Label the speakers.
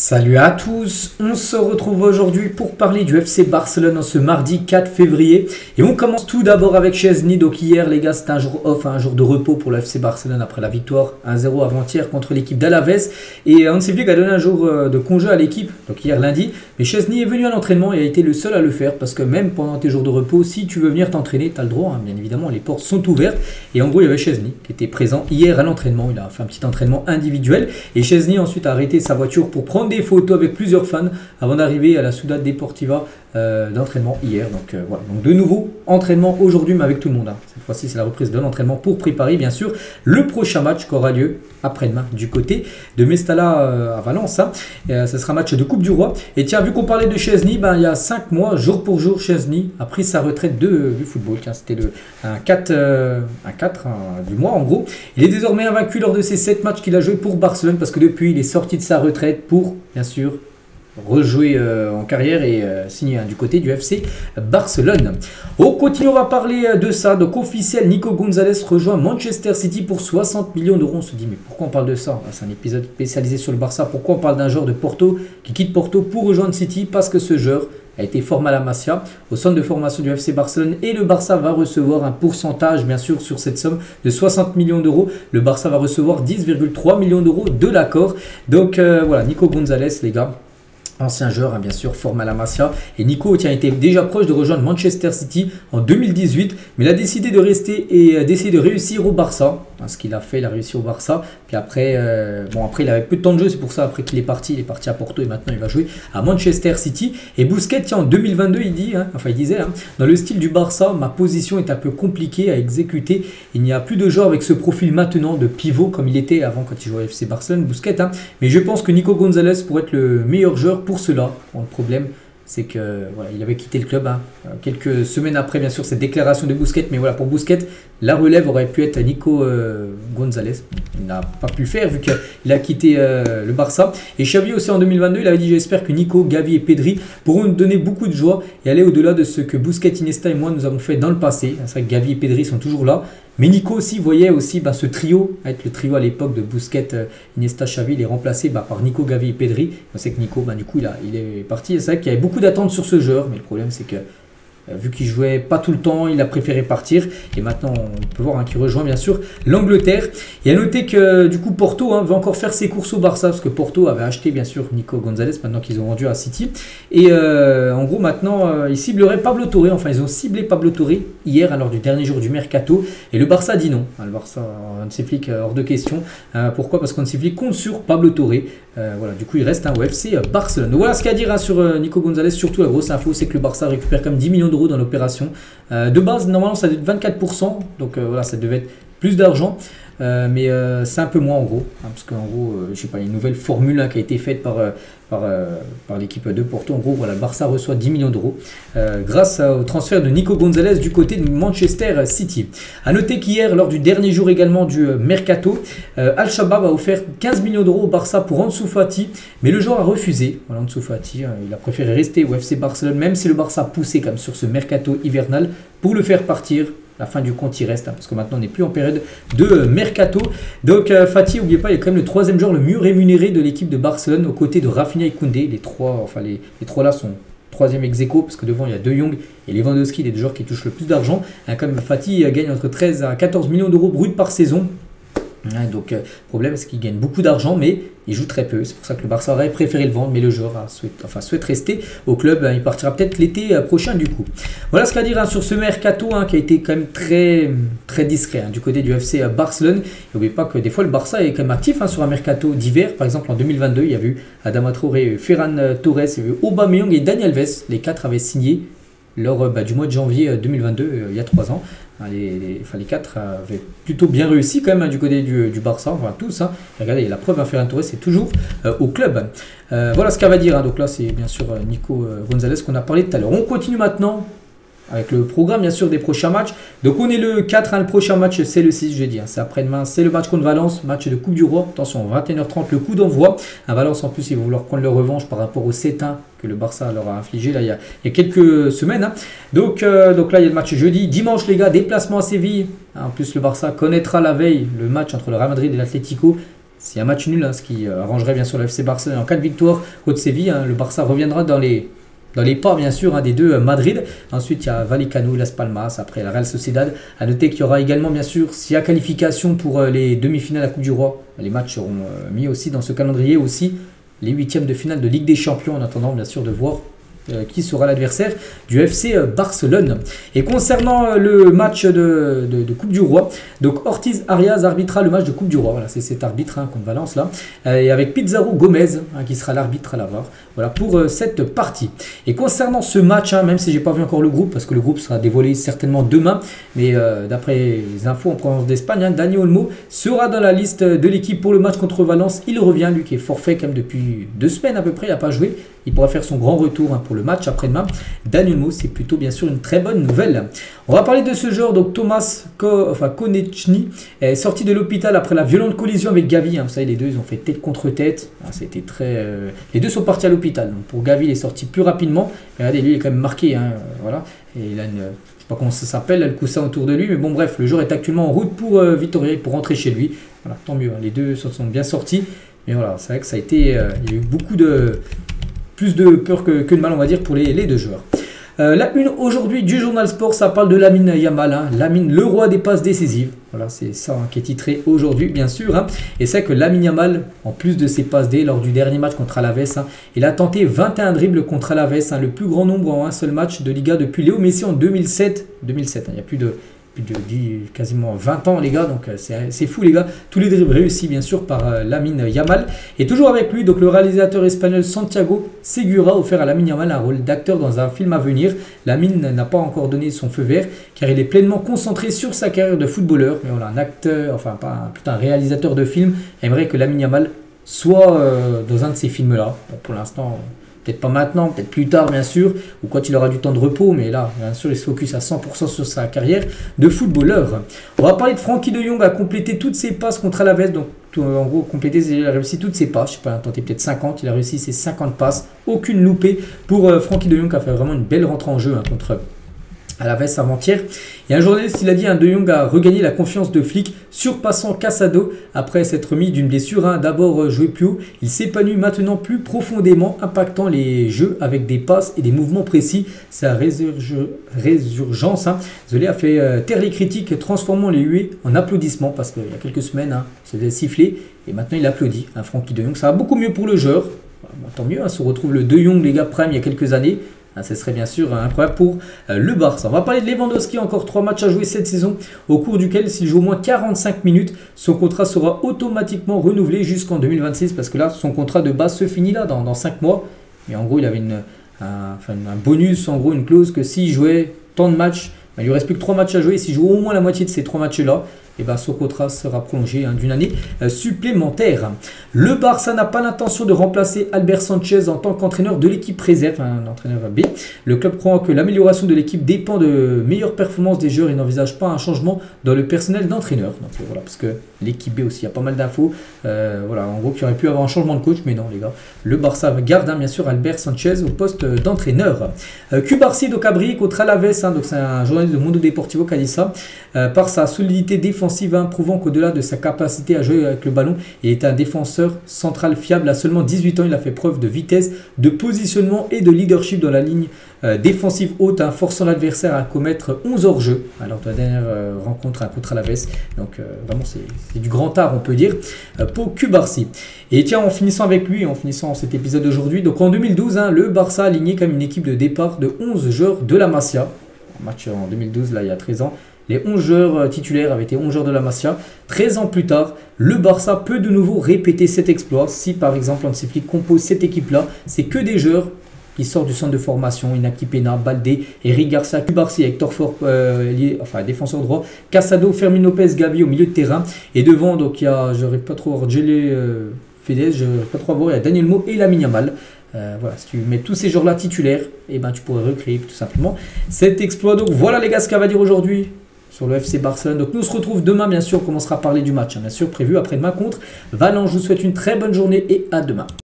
Speaker 1: Salut à tous, on se retrouve aujourd'hui pour parler du FC Barcelone en ce mardi 4 février et on commence tout d'abord avec Szczęsny. Donc hier les gars, c'était un jour off, un jour de repos pour le FC Barcelone après la victoire 1-0 avant-hier contre l'équipe d'Alaves, et Hansi Flick a donné un jour de congé à l'équipe, donc hier lundi, mais Szczęsny est venu à l'entraînement et a été le seul à le faire parce que même pendant tes jours de repos, si tu veux venir t'entraîner, tu as le droit, bien évidemment, les portes sont ouvertes. Et en gros il y avait Szczęsny qui était présent hier à l'entraînement, il a fait un petit entraînement individuel et Szczęsny ensuite a arrêté sa voiture pour prendre des photos avec plusieurs fans avant d'arriver à la Ciudad Deportiva d'entraînement hier. Donc voilà, donc de nouveau entraînement aujourd'hui mais avec tout le monde. Cette fois-ci c'est la reprise de l'entraînement pour préparer bien sûr le prochain match qui aura lieu après-demain du côté de Mestalla à Valence. Ce sera un match de Coupe du Roi. Et tiens, vu qu'on parlait de Szczęsny, il y a 5 mois, jour pour jour, Szczęsny a pris sa retraite du football. C'était un 4 du mois en gros. Il est désormais invaincu lors de ces 7 matchs qu'il a joué pour Barcelone parce que depuis il est sorti de sa retraite pour bien sûr rejouer en carrière et signer du côté du FC Barcelone. On continue, on va parler de ça. Donc officiel, Nico Gonzalez rejoint Manchester City pour 60 millions d'euros. On se dit mais pourquoi on parle de ça? C'est un épisode spécialisé sur le Barça. Pourquoi on parle d'un joueur de Porto qui quitte Porto pour rejoindre City? Parce que ce joueur a été formé à la Masia, au centre de formation du FC Barcelone, et le Barça va recevoir un pourcentage bien sûr sur cette somme de 60 millions d'euros. Le Barça va recevoir 10,3 millions d'euros de l'accord. Donc voilà, Nico Gonzalez les gars, ancien joueur, bien sûr, formé à la Masia. Et Nico était déjà proche de rejoindre Manchester City en 2018, mais il a décidé de rester et d'essayer de réussir au Barça. Ce qu'il a fait, il a réussi au Barça. Puis après, après, il avait peu de temps de jeu, c'est pour ça après qu'il est parti à Porto et maintenant il va jouer à Manchester City. Et Busquets, tiens, en 2022, il disait, dans le style du Barça, ma position est un peu compliquée à exécuter. Il n'y a plus de joueur avec ce profil maintenant de pivot comme il était avant quand il jouait au FC Barcelone, Busquets. Mais je pense que Nico Gonzalez pourrait être le meilleur joueur pour cela. Bon, le problème, c'est que voilà, il avait quitté le club quelques semaines après, bien sûr, cette déclaration de Busquets. Mais voilà, pour Busquets, la relève aurait pu être Nico Gonzalez. Il n'a pas pu le faire vu qu'il a quitté le Barça. Et Xavi aussi en 2022, il avait dit j'espère que Nico, Gavi et Pedri pourront nous donner beaucoup de joie et aller au-delà de ce que Busquets, Iniesta et moi nous avons fait dans le passé. C'est vrai que Gavi et Pedri sont toujours là. Mais Nico aussi voyait aussi ce trio, être le trio à l'époque de Busquets, Iniesta, Xavi, il est remplacé par Nico, Gavi et Pedri. On sait que Nico, du coup, il est parti. C'est vrai qu'il y avait beaucoup d'attentes sur ce joueur, mais le problème c'est que vu qu'il jouait pas tout le temps, il a préféré partir. Et maintenant, on peut voir qu'il rejoint bien sûr l'Angleterre. Et à noter que du coup, Porto va encore faire ses courses au Barça parce que Porto avait acheté bien sûr Nico Gonzalez maintenant qu'ils ont vendu à City. Et en gros, maintenant, ils cibleraient Pablo Torre. Enfin, ils ont ciblé Pablo Torre hier lors du dernier jour du mercato. Et le Barça dit non. Le Barça, Hansi Flick hors de question. Pourquoi? Parce qu'Hansi Flick compte sur Pablo Torre. Voilà, du coup, il reste au FC Barcelone. Donc, voilà ce qu'il y a à dire sur Nico Gonzalez. Surtout, la grosse info, c'est que le Barça récupère comme 10 millions d'euros dans l'opération. De base, normalement, ça devait être 24%. Donc, voilà, ça devait être plus d'argent. Mais c'est un peu moins en gros. Parce qu'en gros, je sais pas, il y a une nouvelle formule qui a été faite par l'équipe de Porto. En gros, voilà, le Barça reçoit 10 millions d'euros grâce au transfert de Nico Gonzalez du côté de Manchester City. A noter qu'hier, lors du dernier jour également du mercato, Al-Shabaab a offert 15 millions d'euros au Barça pour Ansu Fati, mais le joueur a refusé. Voilà, Ansu Fati, il a préféré rester au FC Barcelone, même si le Barça poussait comme sur ce mercato hivernal pour le faire partir. La fin du compte, il reste, parce que maintenant on n'est plus en période de mercato. Donc Fati, n'oubliez pas, il est quand même le troisième joueur le mieux rémunéré de l'équipe de Barcelone, aux côtés de Rafinha et Koundé. Les trois là sont troisième ex-aequo, parce que devant il y a De Jong et Lewandowski, les deux joueurs qui touchent le plus d'argent. Comme Fati gagne entre 13 à 14 millions d'euros bruts par saison. Donc le problème c'est qu'il gagne beaucoup d'argent mais il joue très peu, c'est pour ça que le Barça aurait préféré le vendre, mais le joueur souhaite rester au club. Il partira peut-être l'été prochain du coup. Voilà ce qu'il y a à dire sur ce mercato qui a été quand même très, très discret du côté du FC Barcelone. N'oubliez pas que des fois le Barça est quand même actif sur un mercato d'hiver. Par exemple en 2022 il y a eu Adama Traoré, Ferran Torres, il y a eu Aubameyang et Dani Alves. Les quatre avaient signé lors du mois de janvier 2022, il y a 3 ans. Les 4 avaient plutôt bien réussi quand même du côté du Barça, enfin tous. Regardez, la preuve, Ferran Torres c'est toujours au club. Voilà ce qu'elle va dire. Donc là, c'est bien sûr Nico Gonzalez qu'on a parlé tout à l'heure. On continue maintenant avec le programme bien sûr des prochains matchs. Donc on est le 4, le prochain match c'est le 6 jeudi. C'est après-demain, c'est le match contre Valence, match de Coupe du Roi. Attention, 21h30 le coup d'envoi. Valence en plus, ils vont vouloir prendre leur revanche par rapport au 7-1 que le Barça leur a infligé là, il y a quelques semaines. Donc là il y a le match jeudi. Dimanche les gars, déplacement à Séville. En plus le Barça connaîtra la veille le match entre le Real Madrid et l'Atlético. C'est un match nul, hein, ce qui arrangerait bien sûr le FC Barcelone. En cas de victoire contre Séville, hein, le Barça reviendra dans les pas bien sûr des deux Madrid. Ensuite il y a Vallecano, Las Palmas, après la Real Sociedad. A noter qu'il y aura également bien sûr, s'il y a qualification pour les demi-finales à la Coupe du Roi, les matchs seront mis aussi dans ce calendrier, aussi les huitièmes de finale de Ligue des Champions, en attendant bien sûr de voir qui sera l'adversaire du FC Barcelone. Et concernant le match de Coupe du Roi, donc Ortiz Arias arbitrera le match de Coupe du Roi. Voilà, c'est cet arbitre contre Valence là. Et avec Pizarro Gomez qui sera l'arbitre à la VAR. Voilà pour cette partie. Et concernant ce match, même si j'ai pas vu encore le groupe, parce que le groupe sera dévoilé certainement demain, mais d'après les infos en provenance d'Espagne, Dani Olmo sera dans la liste de l'équipe pour le match contre Valence. Il revient, lui qui est forfait quand même depuis 2 semaines à peu près, il n'a pas joué. Il pourra faire son grand retour pour le match après-demain. Dani Olmo, c'est plutôt bien sûr une très bonne nouvelle. On va parler de ce joueur, donc Thomas Konechny est sorti de l'hôpital après la violente collision avec Gavi. Vous savez, les deux ils ont fait tête contre tête. C'était très. Les deux sont partis à l'hôpital. Donc pour Gavi, il est sorti plus rapidement. Regardez, lui il est quand même marqué. Voilà. Et il a une. Je sais pas comment ça s'appelle, le coussin autour de lui. Mais bon, bref, le joueur est actuellement en route pour Vitoria, pour rentrer chez lui. Voilà, tant mieux. Les deux se sont bien sortis. Mais voilà, c'est vrai que ça a été. Il y a eu beaucoup de. Plus de peur que de mal, on va dire, pour les deux joueurs. La une aujourd'hui du journal Sport, ça parle de Lamine Yamal. Lamine, le roi des passes décisives. Voilà, c'est ça qui est titré aujourd'hui, bien sûr. Et c'est que Lamine Yamal, en plus de ses passes D, lors du dernier match contre Alaves, il a tenté 21 dribbles contre Alaves, le plus grand nombre en un seul match de Liga depuis Léo Messi en 2007. Il y a plus de quasiment 20 ans les gars, donc c'est fou les gars. Tous les dribbles réussis bien sûr par Lamine Yamal. Et toujours avec lui, donc le réalisateur espagnol Santiago Segura a offert à Lamine Yamal un rôle d'acteur dans un film à venir. Lamine n'a pas encore donné son feu vert car il est pleinement concentré sur sa carrière de footballeur. Mais voilà, un acteur, enfin pas plutôt un réalisateur de film aimerait que Lamine Yamal soit dans un de ces films là. Bon, pour l'instant, peut-être pas maintenant, peut-être plus tard bien sûr, ou quand il aura du temps de repos, mais là, bien sûr, il se focus à 100% sur sa carrière de footballeur. On va parler de Frenkie de Jong, a complété toutes ses passes contre Alaves, donc en gros, il a réussi toutes ses passes, je sais pas, il a tenté peut-être 50, il a réussi ses 50 passes, aucune loupée pour Frenkie de Jong qui a fait vraiment une belle rentrée en jeu contre Alaves avant-hier. Et un journaliste, il a dit, De Jong a regagné la confiance de Flick, surpassant Casado après s'être remis d'une blessure. D'abord joué plus haut, il s'épanouit maintenant plus profondément, impactant les jeux avec des passes et des mouvements précis. Sa résurgence a fait taire les critiques, transformant les huées en applaudissements, parce qu'il y a quelques semaines, il se faisait siffler, et maintenant il applaudit. Frenkie de Jong, ça va beaucoup mieux pour le joueur. Tant mieux, si on retrouve le De Jong, les gars, prime il y a quelques années. Ce serait bien sûr incroyable pour le Barça. On va parler de Lewandowski, encore 3 matchs à jouer cette saison, au cours duquel s'il joue au moins 45 minutes, son contrat sera automatiquement renouvelé jusqu'en 2026, parce que là, son contrat de base se finit là, dans 5 mois. Mais en gros, il avait un bonus, en gros une clause que s'il jouait tant de matchs, il lui reste plus que 3 matchs à jouer. S'il joue au moins la moitié de ces 3 matchs-là, et son contrat sera prolongé d'une année supplémentaire. Le Barça n'a pas l'intention de remplacer Albert Sanchez en tant qu'entraîneur de l'équipe réserve, un entraîneur B. Le club croit que l'amélioration de l'équipe dépend de meilleures performances des joueurs et n'envisage pas un changement dans le personnel d'entraîneur. Donc voilà, parce que l'équipe B aussi, il y a pas mal d'infos. Voilà, en gros, qu'il aurait pu avoir un changement de coach, mais non les gars. Le Barça garde bien sûr Albert Sanchez au poste d'entraîneur. Cubarsí do Cabri contre Alaves, donc c'est un journaliste de Mundo Deportivo qui a dit ça, par sa solidité défensive, prouvant qu'au-delà de sa capacité à jouer avec le ballon, il est un défenseur central fiable. À seulement 18 ans, il a fait preuve de vitesse, de positionnement et de leadership dans la ligne défensive haute, forçant l'adversaire à commettre 11 hors-jeu lors de la dernière rencontre contre Alaves. Donc vraiment c'est du grand art, on peut dire, pour Cubarsí. Et tiens, en finissant avec lui, en finissant cet épisode d'aujourd'hui, donc en 2012, le Barça a aligné comme une équipe de départ de 11 joueurs de la Masia. Match en 2012, là il y a 13 ans. Les 11 joueurs titulaires avaient été 11 joueurs de la Masia. 13 ans plus tard, le Barça peut de nouveau répéter cet exploit. Si par exemple Hansi Flick compose cette équipe-là, c'est que des joueurs qui sortent du centre de formation. Inaki Pena, Baldé, Eric Garcia, Cubarsí, Hector Fort, défenseur droit, Casado, Fermin Lopez, Gavi au milieu de terrain. Et devant, donc il y a, je n'arrive pas trop à voir, Gelé Fedez, je n'arrive pas trop à voir, il y a Daniel Mo et Lamine Yamal. Voilà, si tu mets tous ces joueurs-là titulaires, tu pourrais recréer tout simplement cet exploit. Donc voilà les gars ce qu'on va dire aujourd'hui sur le FC Barcelone. Donc nous on se retrouve demain, bien sûr, on commencera à parler du match, bien sûr, prévu après-demain contre Valence. Je vous souhaite une très bonne journée et à demain.